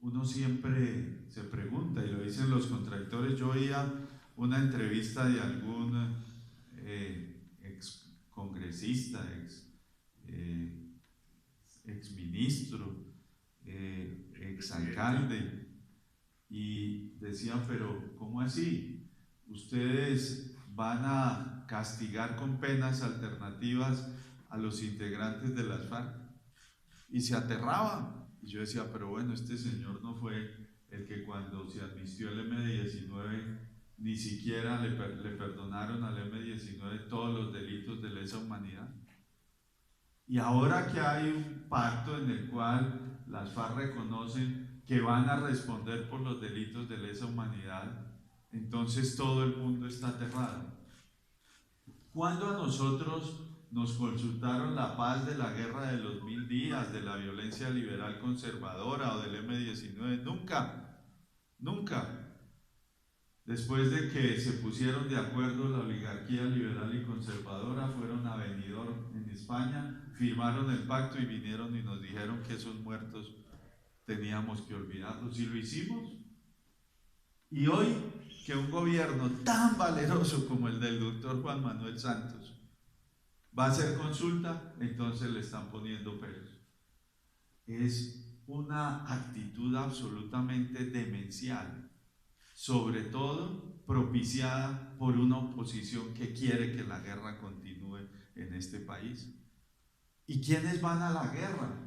uno siempre se pregunta, y lo dicen los contradictores. Yo oía una entrevista de algún ex congresista, eh, ex ministro, ex alcalde, y decían, pero ¿cómo así? Ustedes van a castigar con penas alternativas a los integrantes de las FARC, y se aterraban. Y yo decía, pero bueno, este señor no fue el que cuando se amnistió el M-19 ni siquiera le perdonaron al M-19 todos los delitos de lesa humanidad. Y ahora que hay un pacto en el cual las FARC reconocen que van a responder por los delitos de lesa humanidad, entonces todo el mundo está aterrado. Cuando a nosotros nos consultaron la paz de la guerra de los 1000 días, de la violencia liberal conservadora o del M-19, nunca, nunca. Después de que se pusieron de acuerdo la oligarquía liberal y conservadora, fueron a Benidorm en España, firmaron el pacto y vinieron y nos dijeron que esos muertos teníamos que olvidarlos, y lo hicimos. Y hoy, que un gobierno tan valeroso como el del doctor Juan Manuel Santos va a hacer consulta, entonces le están poniendo pelos. Es una actitud absolutamente demencial, sobre todo propiciada por una oposición que quiere que la guerra continúe en este país. ¿Y quiénes van a la guerra?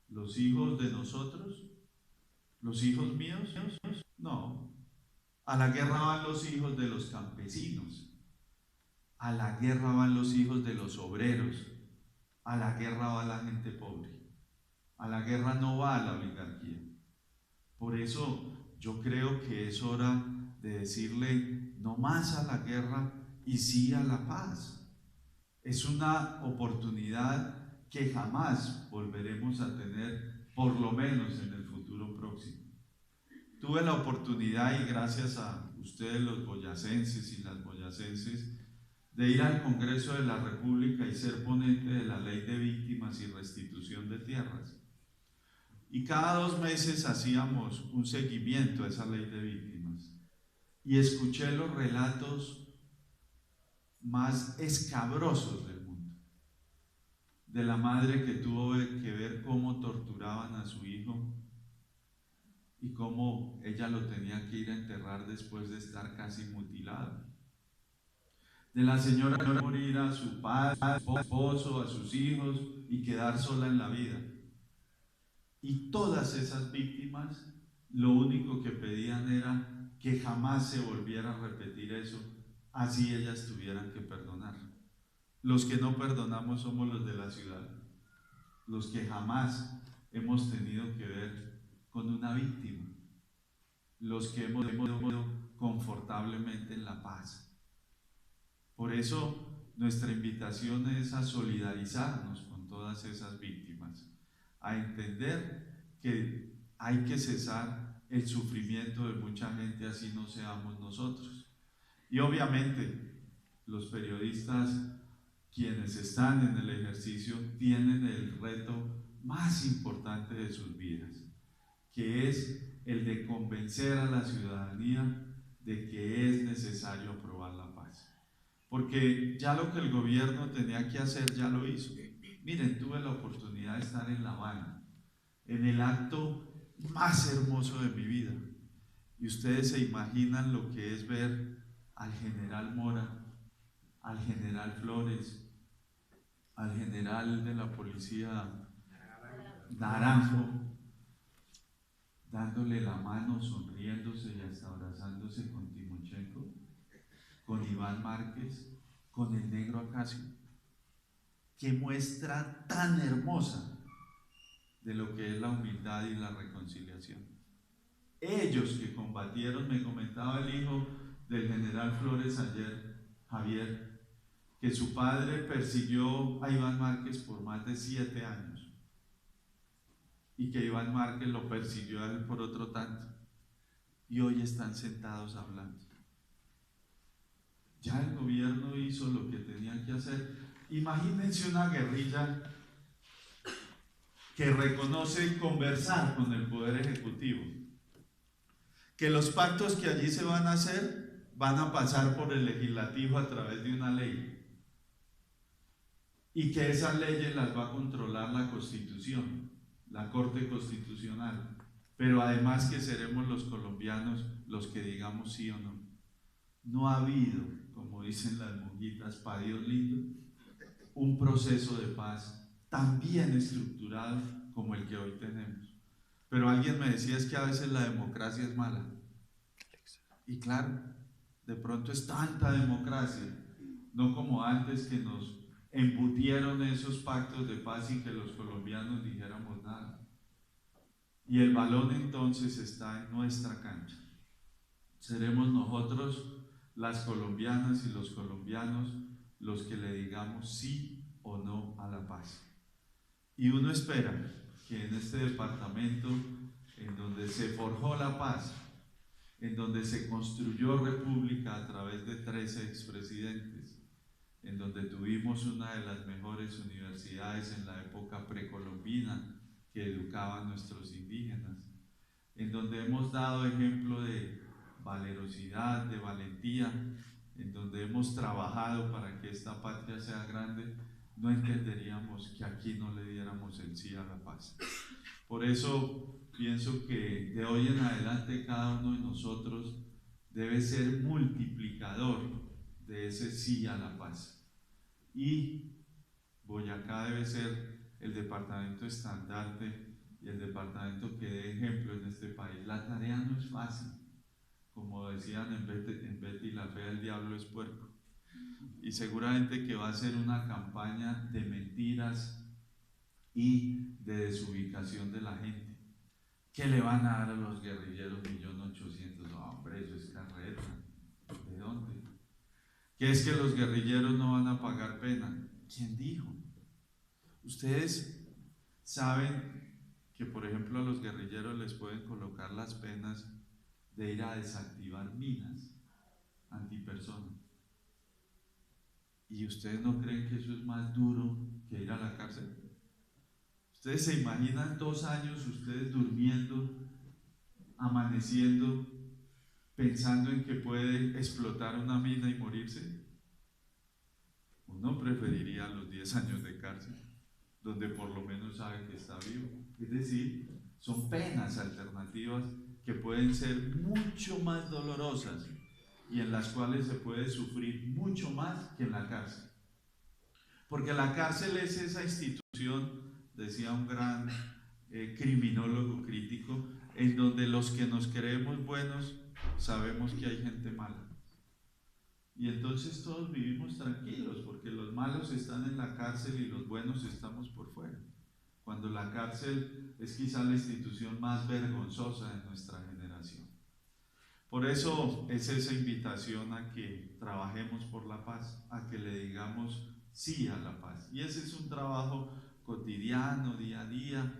¿Los hijos de nosotros? ¿Los hijos míos? No. A la guerra van los hijos de los campesinos. A la guerra van los hijos de los obreros. A la guerra va la gente pobre. A la guerra no va a la oligarquía. Por eso yo creo que es hora de decirle no más a la guerra y sí a la paz. Es una oportunidad que jamás volveremos a tener, por lo menos en el futuro próximo. Tuve la oportunidad, y gracias a ustedes los boyacenses y las boyacenses, de ir al Congreso de la República y ser ponente de la Ley de Víctimas y Restitución de Tierras. Y cada 2 meses hacíamos un seguimiento a esa ley de víctimas. Y escuché los relatos más escabrosos del mundo. De la madre que tuvo que ver cómo torturaban a su hijo y cómo ella lo tenía que ir a enterrar después de estar casi mutilado. De la señora que morir a su padre, a su esposo, a sus hijos y quedar sola en la vida. Y todas esas víctimas lo único que pedían era que jamás se volviera a repetir eso, así ellas tuvieran que perdonar. Los que no perdonamos somos los de la ciudad, los que jamás hemos tenido que ver con una víctima, los que hemos vivido confortablemente en la paz. Por eso nuestra invitación es a solidarizarnos con todas esas víctimas, a entender que hay que cesar el sufrimiento de mucha gente, así no seamos nosotros. Y obviamente los periodistas, quienes están en el ejercicio, tienen el reto más importante de sus vidas, que es el de convencer a la ciudadanía de que es necesario aprobar la paz. Porque ya lo que el gobierno tenía que hacer ya lo hizo. Miren, tuve la oportunidad de estar en La Habana, en el acto más hermoso de mi vida. Y ustedes se imaginan lo que es ver al general Mora, al general Flores, al general de la policía Naranjo, dándole la mano, sonriéndose y hasta abrazándose con Timochenko, con Iván Márquez, con el negro Acacio. Qué muestra tan hermosa de lo que es la humildad y la reconciliación. Ellos que combatieron, me comentaba el hijo del general Flores ayer, Javier, que su padre persiguió a Iván Márquez por más de 7 años y que Iván Márquez lo persiguió a él por otro tanto, y hoy están sentados hablando. Ya el gobierno hizo lo que tenía que hacer. Imagínense una guerrilla que reconoce conversar con el Poder Ejecutivo, que los pactos que allí se van a hacer van a pasar por el legislativo a través de una ley y que esas leyes las va a controlar la Constitución, la Corte Constitucional, pero además que seremos los colombianos los que digamos sí o no. No ha habido, como dicen las monjitas, pa' Dios lindo, un proceso de paz tan bien estructurado como el que hoy tenemos. Pero alguien me decía, es que a veces la democracia es mala. Y claro, de pronto es tanta democracia, no como antes que nos embutieron esos pactos de paz sin que los colombianos dijéramos nada. Y el balón entonces está en nuestra cancha. Seremos nosotros, las colombianas y los colombianos, los que le digamos sí o no a la paz. Y uno espera que en este departamento, en donde se forjó la paz, en donde se construyó república a través de 13 expresidentes, en donde tuvimos una de las mejores universidades en la época precolombina que educaba a nuestros indígenas, en donde hemos dado ejemplo de valerosidad, de valentía, en donde hemos trabajado para que esta patria sea grande, no entenderíamos que aquí no le diéramos el sí a la paz. Por eso pienso que de hoy en adelante cada uno de nosotros debe ser multiplicador de ese sí a la paz. Y Boyacá debe ser el departamento estandarte y el departamento que dé ejemplo en este país. La tarea no es fácil. Como decían en Betty la Fea, el diablo es puerco. Y seguramente que va a ser una campaña de mentiras y de desubicación de la gente. ¿Qué le van a dar a los guerrilleros 1.800.000? Hombre, eso es carreta. ¿De dónde? ¿Qué es que los guerrilleros no van a pagar pena? ¿Quién dijo? Ustedes saben que, por ejemplo, a los guerrilleros les pueden colocar las penas de ir a desactivar minas antipersonas. ¿Y ustedes no creen que eso es más duro que ir a la cárcel? ¿Ustedes se imaginan 2 años ustedes durmiendo, amaneciendo, pensando en que puede explotar una mina y morirse? Uno preferiría los 10 años de cárcel, donde por lo menos sabe que está vivo. Es decir, son penas alternativas que pueden ser mucho más dolorosas y en las cuales se puede sufrir mucho más que en la cárcel. Porque la cárcel es esa institución, decía un gran criminólogo crítico, en donde los que nos creemos buenos sabemos que hay gente mala. Y entonces todos vivimos tranquilos, porque los malos están en la cárcel y los buenos estamos por fuera. Cuando la cárcel es quizá la institución más vergonzosa de nuestra generación. Por eso es esa invitación a que trabajemos por la paz, a que le digamos sí a la paz. Y ese es un trabajo cotidiano, día a día.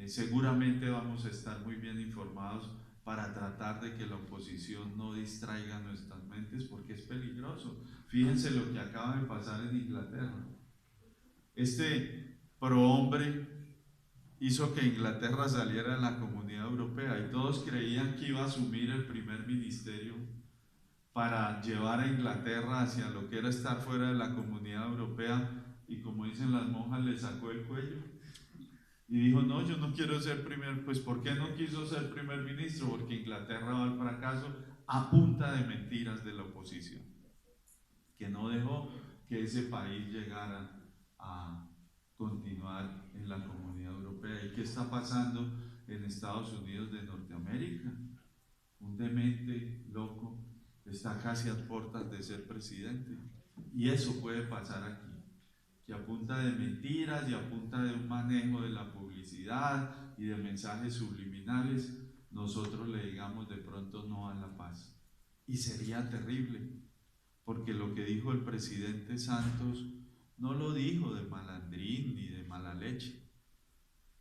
Seguramente vamos a estar muy bien informados para tratar de que la oposición no distraiga nuestras mentes, porque es peligroso. Fíjense lo que acaba de pasar en Inglaterra. Este prohombre hizo que Inglaterra saliera de la Comunidad Europea y todos creían que iba a asumir el primer ministerio para llevar a Inglaterra hacia lo que era estar fuera de la Comunidad Europea, y como dicen las monjas, le sacó el cuello y dijo: no, yo no quiero ser primer. Pues ¿por qué no quiso ser primer ministro? Porque Inglaterra va al fracaso a punta de mentiras de la oposición, que no dejó que ese país llegara a continuar en la Comunidad Europea. ¿Y qué está pasando en Estados Unidos de Norteamérica? Un demente loco está casi a puertas de ser presidente. Y eso puede pasar aquí, que a punta de mentiras y a punta de un manejo de la publicidad y de mensajes subliminales, nosotros le digamos de pronto no a la paz. Y sería terrible, porque lo que dijo el presidente Santos no lo dijo de malandrín ni de mala leche,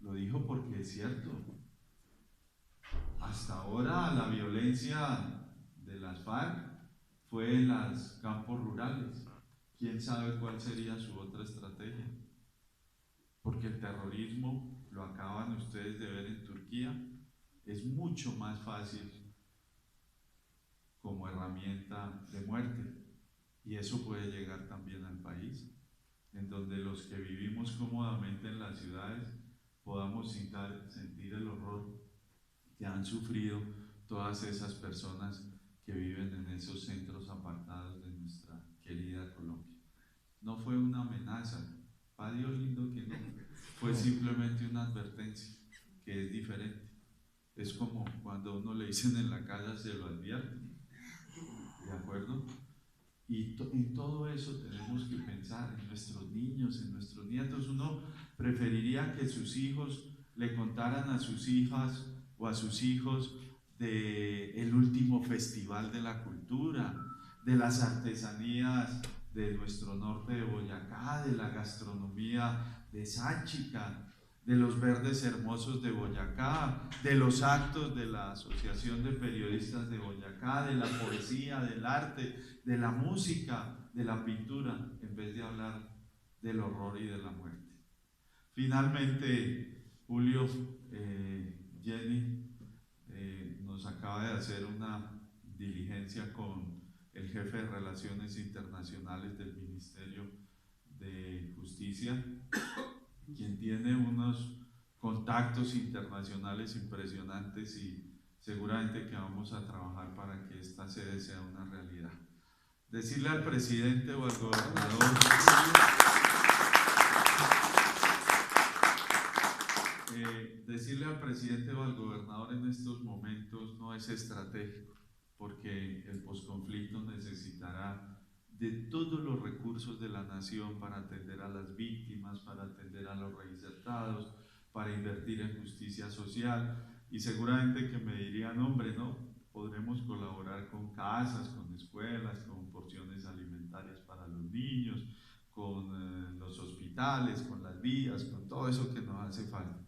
lo dijo porque es cierto. Hasta ahora la violencia de las FARC fue en los campos rurales. ¿Quién sabe cuál sería su otra estrategia? Porque el terrorismo lo acaban ustedes de ver en Turquía, es mucho más fácil como herramienta de muerte. Y eso puede llegar también al país, en donde los que vivimos cómodamente en las ciudades podamos sentir el horror que han sufrido todas esas personas que viven en esos centros apartados de nuestra querida Colombia. No fue una amenaza, para Dios lindo que no, fue simplemente una advertencia, que es diferente. Es como cuando a uno le dicen en la casa, se lo advierten, ¿de acuerdo? Y en todo eso tenemos que pensar en nuestros niños, en nuestros nietos. Uno preferiría que sus hijos le contaran a sus hijas o a sus hijos del último festival de la cultura, de las artesanías de nuestro norte de Boyacá, de la gastronomía de Sáchica, de los verdes hermosos de Boyacá, de los actos de la Asociación de Periodistas de Boyacá, de la poesía, del arte, de la música, de la pintura, en vez de hablar del horror y de la muerte. Finalmente, Julio, Jenny nos acaba de hacer una diligencia con el jefe de Relaciones Internacionales del Ministerio de Justicia, quien tiene unos contactos internacionales impresionantes y seguramente que vamos a trabajar para que esta sede sea una realidad. Decirle al presidente o al gobernador, decirle al presidente o al gobernador en estos momentos no es estratégico, porque el posconflicto necesitará de todos los recursos de la nación para atender a las víctimas, para atender a los reinsertados, para invertir en justicia social, y seguramente que me dirían, hombre, no, podremos colaborar con casas, con escuelas, con porciones alimentarias para los niños, con los hospitales, con las vías, con todo eso que nos hace falta.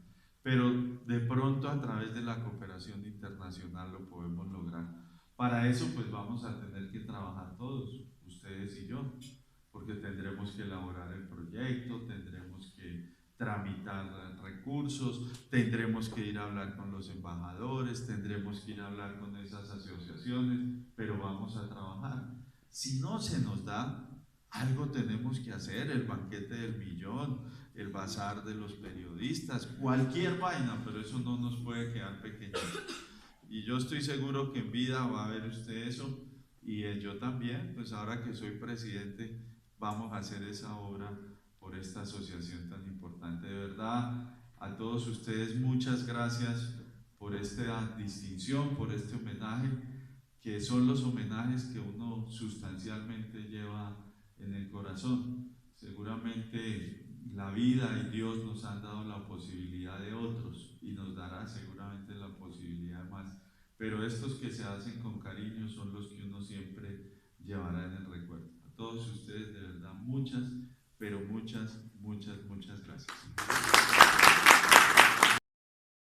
Pero de pronto a través de la cooperación internacional lo podemos lograr. Para eso pues vamos a tener que trabajar todos, ustedes y yo, porque tendremos que elaborar el proyecto, tendremos que tramitar recursos, tendremos que ir a hablar con los embajadores, tendremos que ir a hablar con esas asociaciones, pero vamos a trabajar. Si no se nos da, algo tenemos que hacer, el banquete del millón, el bazar de los periodistas, cualquier vaina, pero eso no nos puede quedar pequeño. Y yo estoy seguro que en vida va a ver usted eso, y yo también, pues ahora que soy presidente, vamos a hacer esa obra por esta asociación tan importante. De verdad, a todos ustedes muchas gracias por esta distinción, por este homenaje, que son los homenajes que uno sustancialmente lleva en el corazón. Seguramente la vida y Dios nos han dado la posibilidad de otros y nos dará seguramente la posibilidad de más, pero estos que se hacen con cariño son los que uno siempre llevará en el recuerdo. A todos ustedes de verdad muchas, pero muchas gracias.